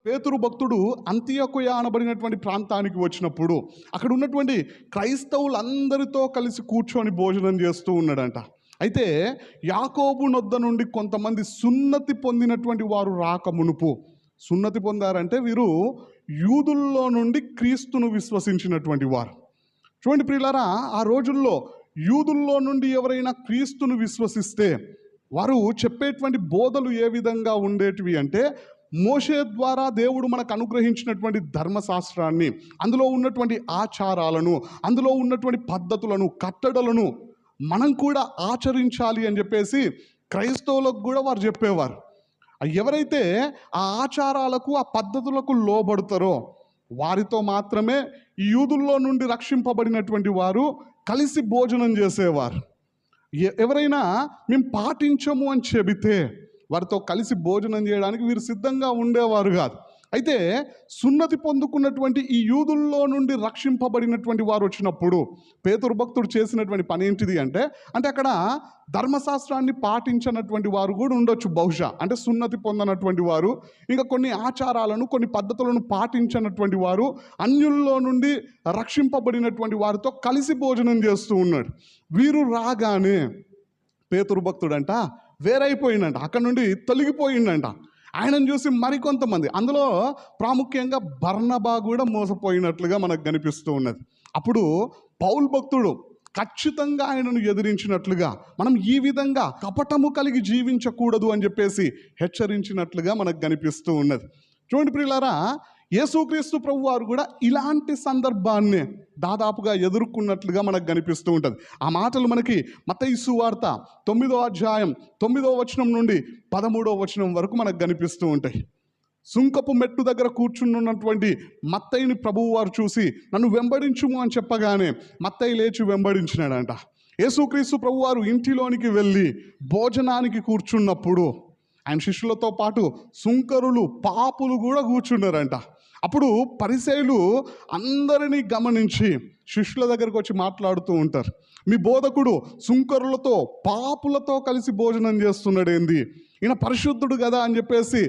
పేతురు భక్తుడు అంతియొకయ అనబడినటువంటి ప్రాంతానికి వచ్చినప్పుడు అక్కడ ఉన్నటువంటి క్రైస్తవులందరితో కలిసి కూర్చొని భోజనం చేస్తూ ఉన్నాడంట. అయితే యాకోబు నొద్ద నుండి కొంతమంది సున్నతి పొందినటువంటి వారు రాక మునుపు, సున్నతి పొందారంటే వీరు యూదుల్లో నుండి క్రీస్తును విశ్వసించినటువంటి వారు. చూడండి ప్రియులారా, ఆ రోజుల్లో యూదుల్లో నుండి ఎవరైనా క్రీస్తును విశ్వసిస్తే వారు చెప్పేటువంటి బోధలు ఏ విధంగా ఉండేటివి అంటే, మోషే ద్వారా దేవుడు మనకు అనుగ్రహించినటువంటి ధర్మశాస్త్రాన్ని, అందులో ఉన్నటువంటి ఆచారాలను, అందులో ఉన్నటువంటి పద్ధతులను, కట్టడలను మనం కూడా ఆచరించాలి అని చెప్పేసి క్రైస్తవులకు కూడా వారు చెప్పేవారు. ఎవరైతే ఆ ఆచారాలకు, ఆ పద్ధతులకు లోబడతారో వారితో మాత్రమే ఈ యూదుల్లో నుండి రక్షింపబడినటువంటి వారు కలిసి భోజనం చేసేవారు. ఎవరైనా మేము పాటించము అని చెబితే వారితో కలిసి భోజనం చేయడానికి వీరు సిద్ధంగా ఉండేవారు కాదు. అయితే సున్నతి పొందుకున్నటువంటి ఈ యూదుల్లో నుండి రక్షింపబడినటువంటి వారు వచ్చినప్పుడు పేతురు భక్తుడు చేసినటువంటి పని ఏంటిది అంటే అక్కడ ధర్మశాస్త్రాన్ని పాటించినటువంటి వారు కూడా ఉండొచ్చు బహుశా. అంటే సున్నతి పొందనటువంటి వారు, ఇంకా కొన్ని ఆచారాలను, కొన్ని పద్ధతులను పాటించినటువంటి వారు, అన్యుల్లో నుండి రక్షింపబడినటువంటి వారితో కలిసి భోజనం చేస్తూ ఉన్నాడు. వీరు రాగానే పేతురు భక్తుడంట వేరైపోయిందంట, అక్కడ నుండి తొలగిపోయిందంట. ఆయనను చూసి మరికొంతమంది, అందులో ప్రాముఖ్యంగా బర్నబా కూడా మోసపోయినట్లుగా మనకు కనిపిస్తూ ఉన్నది. అప్పుడు పౌలు భక్తుడు ఖచ్చితంగా ఆయనను ఎదిరించినట్లుగా, మనం ఈ విధంగా కపటము కలిగి జీవించకూడదు అని చెప్పేసి హెచ్చరించినట్లుగా మనకు కనిపిస్తూ ఉన్నది. చూడండి ప్రియులారా, యేసుక్రీస్తు ప్రభు వారు కూడా ఇలాంటి సందర్భాన్ని దాదాపుగా ఎదుర్కొన్నట్లుగా మనకు కనిపిస్తూ ఉంటుంది. ఆ మాటలు మనకి మత్తయి సువార్త 9వ అధ్యాయం 9వ వచనం నుండి 13వ వచనం వరకు మనకు కనిపిస్తూ ఉంటాయి. సుంకపు మెట్టు దగ్గర కూర్చున్నటువంటి మత్తయిని ప్రభువు వారు చూసి నన్ను వెంబడించుము అని చెప్పగానే మత్తయి లేచి వెంబడించినాడంట. యేసుక్రీస్తు ప్రభు వారు ఇంటిలోనికి వెళ్ళి భోజనానికి కూర్చున్నప్పుడు ఆయన శిష్యులతో పాటు సుంకరులు, పాపులు కూడా కూర్చున్నారంట. అప్పుడు పరిసయ్యులు అందరినీ గమనించి శిష్యుల దగ్గరకు వచ్చి మాట్లాడుతూ ఉంటారు, మీ బోధకుడు సుంకరులతో, పాపులతో కలిసి భోజనం చేస్తున్నాడు ఏంది, ఈయన పరిశుద్ధుడు కదా అని చెప్పేసి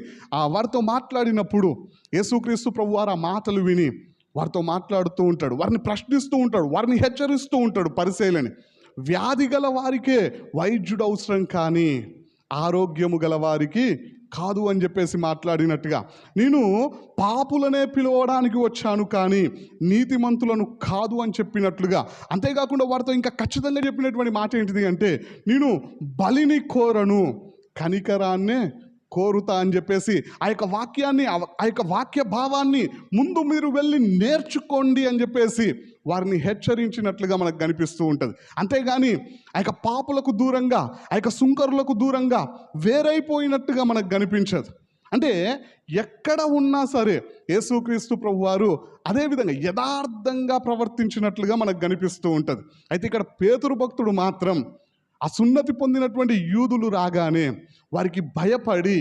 వారితో మాట్లాడినప్పుడు యేసుక్రీస్తు ప్రభు వారు ఆ మాటలు విని వారితో మాట్లాడుతూ ఉంటాడు, వారిని ప్రశ్నిస్తూ ఉంటాడు, వారిని హెచ్చరిస్తూ ఉంటాడు. పరిసయ్యులని, వ్యాధి గల వారికే వైద్యుడు అవసరం కానీ ఆరోగ్యము గల వారికి కాదు అని చెప్పేసి మాట్లాడినట్టుగా, నేను పాపులనే పిలవడానికి వచ్చాను కానీ నీతిమంతులను కాదు అని చెప్పినట్లుగా. అంతేకాకుండా వారితో ఇంకా ఖచ్చితంగా చెప్పినటువంటి మాట ఏంటిది అంటే, నేను బలిని కోరను, కనికరాన్నే కోరుతా అని చెప్పేసి ఆ యొక్క వాక్యాన్ని, ఆ యొక్క వాక్య భావాన్ని ముందు మీరు వెళ్ళి నేర్చుకోండి అని చెప్పేసి వారిని హెచ్చరించినట్లుగా మనకు కనిపిస్తూ ఉంటుంది. అంతేగాని ఆ యొక్క పాపులకు దూరంగా, ఆ యొక్క సుంకరులకు దూరంగా వేరైపోయినట్టుగా మనకు కనిపించదు. అంటే ఎక్కడ ఉన్నా సరే యేసుక్రీస్తు ప్రభు వారు అదేవిధంగా యథార్థంగా ప్రవర్తించినట్లుగా మనకు కనిపిస్తూ ఉంటుంది. అయితే ఇక్కడ పేతురు భక్తుడు మాత్రం ఆ సున్నతి పొందినటువంటి యూదులు రాగానే వారికి భయపడి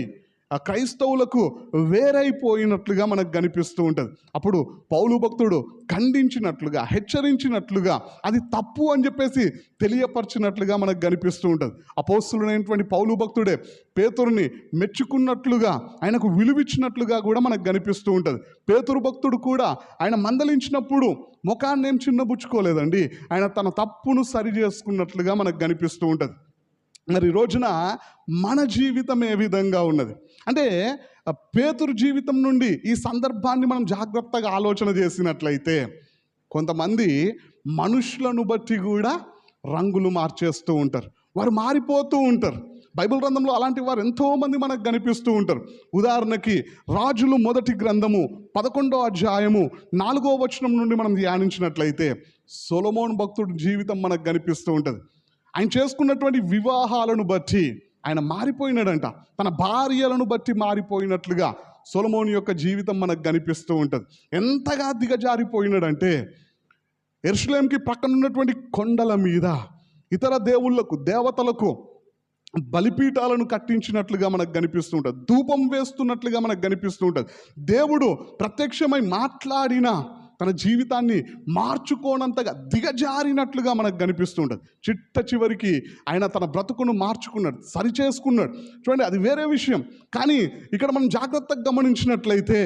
ఆ క్రైస్తవులకు వేరైపోయినట్లుగా మనకు కనిపిస్తూ ఉంటుంది. అప్పుడు పౌలు భక్తుడు ఖండించినట్లుగా, హెచ్చరించినట్లుగా, అది తప్పు అని చెప్పేసి తెలియపరిచినట్లుగా మనకు కనిపిస్తూ ఉంటుంది. అపోస్తలుడైనటువంటి పౌలు భక్తుడే పేతురుని మెచ్చుకున్నట్లుగా, ఆయనకు విలువిచ్చినట్లుగా కూడా మనకు కనిపిస్తూ ఉంటుంది. పేతురు భక్తుడు కూడా ఆయన మందలించినప్పుడు ముఖాన్ని ఏం చిన్నబుచ్చుకోలేదండి, ఆయన తన తప్పును సరి చేసుకున్నట్లుగా మనకు కనిపిస్తూ ఉంటుంది. మరి ఈ రోజున మన జీవితం ఏ విధంగా ఉన్నది అంటే, పేతురు జీవితం నుండి ఈ సందర్భాన్ని మనం జాగ్రత్తగా ఆలోచన చేసినట్లయితే, కొంతమంది మనుషులను బట్టి కూడా రంగులు మార్చేస్తూ ఉంటారు, వారు మారిపోతూ ఉంటారు. బైబిల్ గ్రంథంలో అలాంటి వారు ఎంతోమంది మనకు కనిపిస్తూ ఉంటారు. ఉదాహరణకి రాజులు మొదటి గ్రంథము 11వ అధ్యాయము 4వ వచనం నుండి మనం ధ్యానించినట్లయితే సొలొమోను భక్తుడి జీవితం మనకు కనిపిస్తూ ఉంటుంది. ఆయన చేసుకున్నటువంటి వివాహాలను బట్టి ఆయన మారిపోయినాడంట, తన భార్యలను బట్టి మారిపోయినట్లుగా సొలొమోను యొక్క జీవితం మనకు కనిపిస్తూ ఉంటుంది. ఎంతగా దిగజారిపోయినాడంటే, యెరూషలేముకి పక్కన ఉన్నటువంటి కొండల మీద ఇతర దేవుళ్లకు, దేవతలకు బలిపీఠాలను కట్టించినట్లుగా మనకు కనిపిస్తూ ఉంటుంది, ధూపం వేస్తున్నట్లుగా మనకు కనిపిస్తూ ఉంటుంది. దేవుడు ప్రత్యక్షమై మాట్లాడిన తన జీవితాన్ని మార్చుకోనంతగా దిగజారినట్లుగా మనకు కనిపిస్తుంటుంది. చిట్ట చివరికి ఆయన తన బ్రతుకును మార్చుకున్నాడు, సరిచేసుకున్నాడు. చూడండి, అది వేరే విషయం. కానీ ఇక్కడ మనం జాగ్రత్తగా గమనించినట్లయితే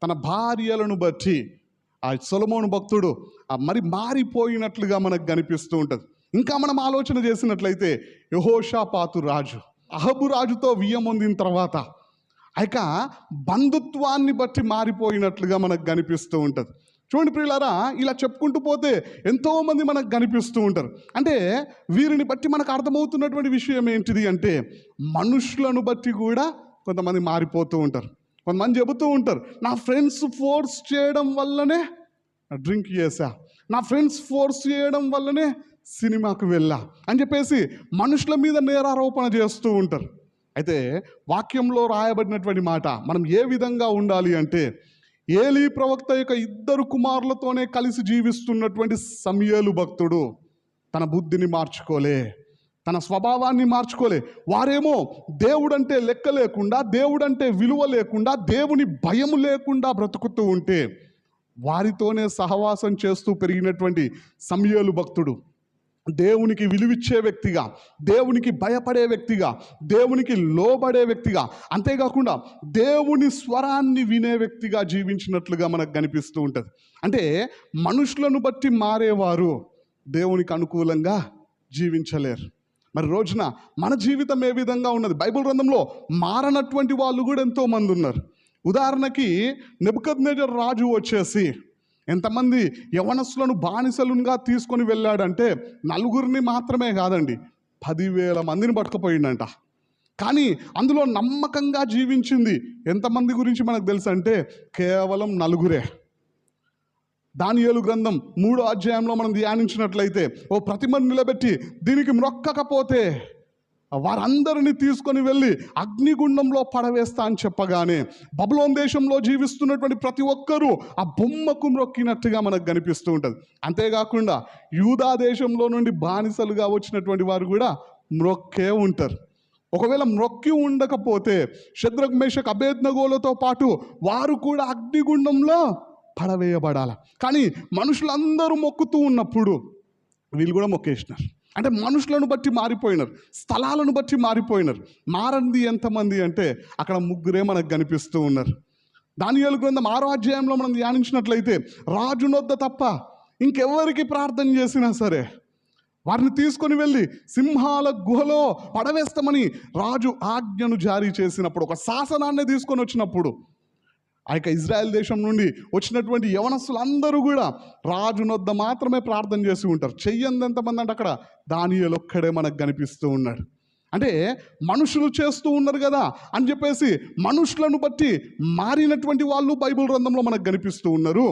తన భార్యలను బట్టి ఆ సొలొమోను భక్తుడు మరి మారిపోయినట్లుగా మనకు కనిపిస్తూ ఉంటుంది. ఇంకా మనం ఆలోచన చేసినట్లయితే యెహోషాపాతు రాజు అహబు రాజుతో వియ్యం పొందిన తర్వాత ఇక బంధుత్వాన్ని బట్టి మారిపోయినట్లుగా మనకు కనిపిస్తూ ఉంటుంది. చూడండి ప్రియులారా, ఇలా చెప్పుకుంటూ పోతే ఎంతోమంది మనకు కనిపిస్తూ ఉంటారు. అంటే వీరిని బట్టి మనకు అర్థమవుతున్నటువంటి విషయం ఏంటిది అంటే, మనుషులను బట్టి కూడా కొంతమంది మారిపోతూ ఉంటారు. కొంతమంది చెబుతూ ఉంటారు, నా ఫ్రెండ్స్ ఫోర్స్ చేయడం వల్లనే డ్రింక్ చేశా, నా ఫ్రెండ్స్ ఫోర్స్ చేయడం వల్లనే సినిమాకు వెళ్ళా అని చెప్పేసి మనుషుల మీద నేరారోపణ చేస్తూ ఉంటారు. అయితే వాక్యంలో రాయబడినటువంటి మాట మనం ఏ విధంగా ఉండాలి అంటే, ఏలీ ప్రవక్త యొక్క 2 కుమారులతోనే కలిసి జీవిస్తున్నటువంటి సమూయేలు భక్తుడు తన బుద్ధిని మార్చుకోలే, తన స్వభావాన్ని మార్చుకోలే. వారేమో దేవుడంటే లెక్క లేకుండా, దేవుడంటే విలువ లేకుండా, దేవుని భయము లేకుండా బ్రతుకుతూ ఉంటే వారితోనే సహవాసం చేస్తూ పెరిగినటువంటి సమూయేలు భక్తుడు దేవునికి విలువిచ్చే వ్యక్తిగా, దేవునికి భయపడే వ్యక్తిగా, దేవునికి లోబడే వ్యక్తిగా, అంతేకాకుండా దేవుని స్వరాన్ని వినే వ్యక్తిగా జీవించినట్లుగా మనకు కనిపిస్తూ ఉంటుంది. అంటే మనుషులను బట్టి మారేవారు దేవునికి అనుకూలంగా జీవించలేరు. మరి రోజున మన జీవితం ఏ విధంగా ఉన్నది? బైబిల్ గ్రంథంలో మారనటువంటి వాళ్ళు కూడా ఎంతోమంది ఉన్నారు. ఉదాహరణకి నెబుకద్నెజర్ రాజు వచ్చేసి ఎంతమంది యవనస్తులను బానిసలుగా తీసుకొని వెళ్ళాడంటే 4 మాత్రమే కాదండి, 10,000 మందిని పట్టుకుపోయిండంట. కానీ అందులో నమ్మకంగా జీవించింది ఎంతమంది గురించి మనకు తెలుసు అంటే కేవలం 4. దానియేలు గ్రంథం 3వ అధ్యాయంలో మనం ధ్యానించినట్లయితే, ఓ ప్రతిమను నిలబెట్టి దీనికి మ్రొక్కకపోతే వారందరినీ తీసుకొని వెళ్ళి అగ్నిగుండంలో పడవేస్తా అని చెప్పగానే బబులోను దేశంలో జీవిస్తున్నటువంటి ప్రతి ఒక్కరూ ఆ బొమ్మకు మ్రొక్కినట్టుగా మనకు కనిపిస్తూ ఉంటుంది. అంతేకాకుండా యూదా దేశంలో నుండి బానిసలుగా వచ్చినటువంటి వారు కూడా మ్రొక్కే ఉంటారు. ఒకవేళ మ్రొక్కి ఉండకపోతే షద్రక్ మేషక్ అబేద్నగోలతో పాటు వారు కూడా అగ్నిగుండంలో పడవేయబడాలి. కానీ మనుషులందరూ మొక్కుతూ ఉన్నప్పుడు వీళ్ళు కూడా మొక్కేసినారు. అంటే మనుషులను బట్టి మారిపోయినారు, స్థలాలను బట్టి మారిపోయినారు. మారంది ఎంతమంది అంటే అక్కడ 3 మనకు కనిపిస్తూ ఉన్నారు. దానియేలు గ్రంథం 6వ అధ్యాయంలో మనం ధ్యానించినట్లయితే రాజునొద్ద తప్ప ఇంకెవరికి ప్రార్థన చేసినా సరే వారిని తీసుకొని వెళ్ళి సింహాల గుహలో పడవేస్తామని రాజు ఆజ్ఞను జారీ చేసినప్పుడు, ఒక శాసనాన్ని తీసుకొని వచ్చినప్పుడు ఆ యొక్క ఇజ్రాయెల్ దేశం నుండి వచ్చినటువంటి యవనస్తులందరూ కూడా రాజునొద్ద మాత్రమే ప్రార్థన చేసి ఉంటారు. చెయ్యంది ఎంతమంది అంటే అక్కడ దానియేలు ఒక్కడే మనకు కనిపిస్తూ ఉన్నాడు. అంటే మనుషులు చేస్తూ ఉన్నారు కదా అని చెప్పేసి మనుషులను బట్టి మారినటువంటి వాళ్ళు బైబిల్ గ్రంథంలో మనకు కనిపిస్తూ ఉన్నారు.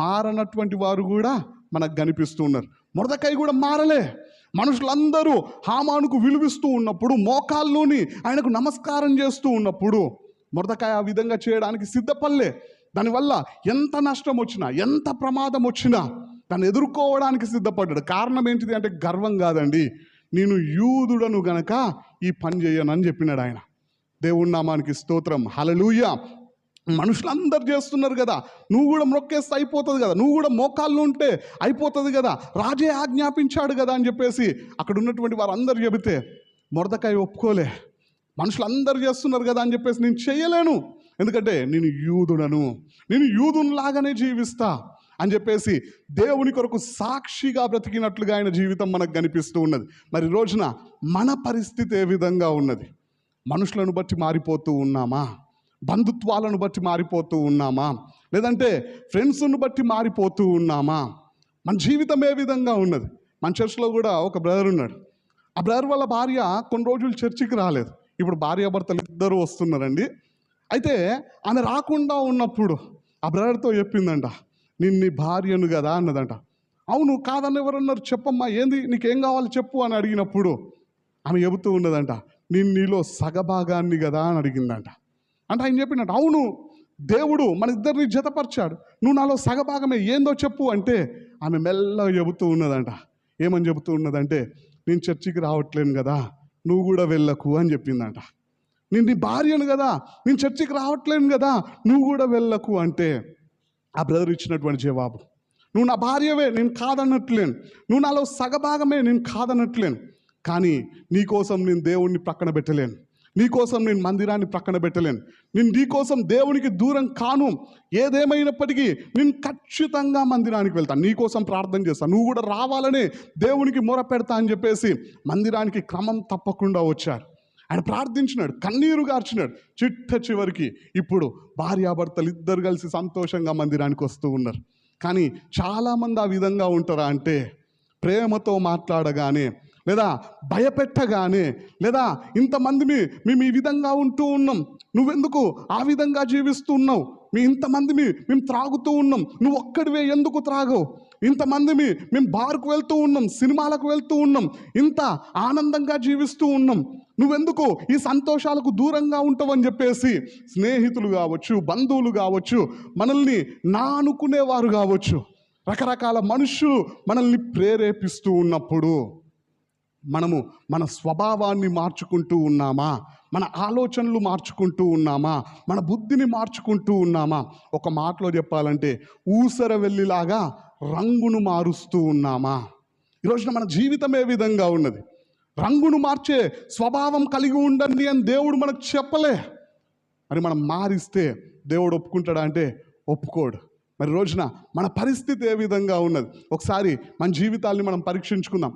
మారనటువంటి వారు కూడా మనకు కనిపిస్తూ ఉన్నారు. మొర్దెకై కూడా మారలే. మనుషులందరూ హామానుకు విలువిస్తూ ఉన్నప్పుడు, మోకాల్లోని ఆయనకు నమస్కారం చేస్తూ ఉన్నప్పుడు మొర్దెకై ఆ విధంగా చేయడానికి సిద్ధపడలే. దానివల్ల ఎంత నష్టం వచ్చినా, ఎంత ప్రమాదం వచ్చినా దాన్ని ఎదుర్కోవడానికి సిద్ధపడ్డాడు. కారణం ఏంటిది అంటే గర్వం కాదండి, నేను యూదుడను గనక ఈ పని చేయనని చెప్పినాడు ఆయన. దేవుని నామానికి స్తోత్రం, హల్లెలూయా. మనుషులందరూ చేస్తున్నారు కదా, నువ్వు కూడా మొక్కేస్తే అయిపోతుంది కదా, నువ్వు కూడా మోకాళ్ళు ఉంటే అయిపోతుంది కదా, రాజే ఆజ్ఞాపించాడు కదా అని చెప్పేసి అక్కడ ఉన్నటువంటి వారందరూ చెబితే మొర్దెకై ఒప్పుకోలే. మనుషులందరూ చేస్తున్నారు కదా అని చెప్పేసి నేను చేయలేను, ఎందుకంటే నేను యూదుడను, నేను యూదునిలాగానే జీవిస్తా అని చెప్పేసి దేవుని కొరకు సాక్షిగా బ్రతికినట్లుగా ఆయన జీవితం మనకు కనిపిస్తూ ఉన్నది. మరి రోజున మన పరిస్థితి ఏ విధంగా ఉన్నది? మనుషులను బట్టి మారిపోతూ ఉన్నామా? బంధుత్వాలను బట్టి మారిపోతూ ఉన్నామా? లేదంటే ఫ్రెండ్స్ను బట్టి మారిపోతూ ఉన్నామా? మన జీవితం ఏ విధంగా ఉన్నది? మన చర్చ్లో కూడా ఒక బ్రదర్ ఉన్నాడు. ఆ బ్రదర్ వాళ్ళ భార్య కొన్ని రోజులు చర్చికి రాలేదు. ఇప్పుడు భార్యాభర్తలు 2 వస్తున్నారండి. అయితే ఆమె రాకుండా ఉన్నప్పుడు ఆ బ్రదర్తో చెప్పిందంట, నేను నీ భార్యను కదా అన్నదంట. అవును కాదని ఎవరన్నారు, చెప్పమ్మా ఏంది, నీకేం కావాలి చెప్పు అని అడిగినప్పుడు ఆమె చెబుతూ ఉన్నదంట, నేను నీలో సగభాగాన్ని కదా అని అడిగిందంట. అంటే ఆయన చెప్పినట్టు, అవును దేవుడు మన ఇద్దరిని జతపరిచాడు, నువ్వు నాలో సగభాగమే, ఏందో చెప్పు అంటే ఆమె మెల్లగా చెబుతూ ఉన్నదంట. ఏమని చెబుతూ ఉన్నదంటే, నేను చర్చికి రావట్లేను కదా, నువ్వు కూడా వెళ్ళకు అని చెప్పిందంట. నేను నీ భార్యను కదా, నేను చర్చికి రావట్లేను కదా, నువ్వు కూడా వెళ్ళకు అంటే ఆ బ్రదర్ ఇచ్చినటువంటి జవాబు, నువ్వు నా భార్యవే, నేను కాదనట్లేను, నువ్వు నాలో సగభాగమే, నేను కాదనట్లేను, కానీ నీకోసం నేను దేవుణ్ణి ప్రక్కన పెట్టలేను, నీకోసం నేను మందిరాన్ని ప్రక్కన పెట్టలేను, నేను నీకోసం దేవునికి దూరం కాను, ఏదేమైనప్పటికీ నేను ఖచ్చితంగా మందిరానికి వెళ్తాను, నీకోసం ప్రార్థన చేస్తాను, నువ్వు కూడా రావాలని దేవునికి మొర పెడతా అని చెప్పేసి మందిరానికి క్రమం తప్పకుండా వచ్చారు. ఆయన ప్రార్థించినాడు, కన్నీరు గార్చినాడు. చివరికి ఇప్పుడు భార్యాభర్తలు ఇద్దరు కలిసి సంతోషంగా మందిరానికి వస్తూ ఉన్నారు. కానీ చాలామంది ఆ విధంగా ఉంటారా అంటే, ప్రేమతో మాట్లాడగానే లేదా భయపెట్టగానే లేదా ఇంతమంది మేము ఈ విధంగా ఉంటూ ఉన్నాం, నువ్వెందుకు ఆ విధంగా జీవిస్తూ ఉన్నావు, ఇంతమంది మేము త్రాగుతూ ఉన్నాం, నువ్వు ఒక్కడివే ఎందుకు త్రాగవు, ఇంతమంది మేము బార్కు వెళ్తూ ఉన్నాం, సినిమాలకు వెళ్తూ ఉన్నాం, ఇంత ఆనందంగా జీవిస్తూ ఉన్నాం, నువ్వెందుకు ఈ సంతోషాలకు దూరంగా ఉంటావని చెప్పేసి స్నేహితులు కావచ్చు, బంధువులు కావచ్చు, మనల్ని నా అనుకునేవారు కావచ్చు, రకరకాల మనుషులు మనల్ని ప్రేరేపిస్తూ ఉన్నప్పుడు మనము మన స్వభావాన్ని మార్చుకుంటూ ఉన్నామా, మన ఆలోచనలు మార్చుకుంటూ ఉన్నామా, మన బుద్ధిని మార్చుకుంటూ ఉన్నామా, ఒక మాటలో చెప్పాలంటే ఊసర వెళ్ళిలాగా రంగును మారుస్తూ ఉన్నామా? ఈరోజున మన జీవితం ఏ విధంగా ఉన్నది? రంగును మార్చే స్వభావం కలిగి ఉండండి అని దేవుడు మనకు చెప్పలే. మరి మనం మారిస్తే దేవుడు ఒప్పుకుంటాడా అంటే ఒప్పుకోడు. మరి రోజున మన పరిస్థితి ఏ విధంగా ఉన్నది? ఒకసారి మన జీవితాల్ని మనం పరీక్షించుకుందాం.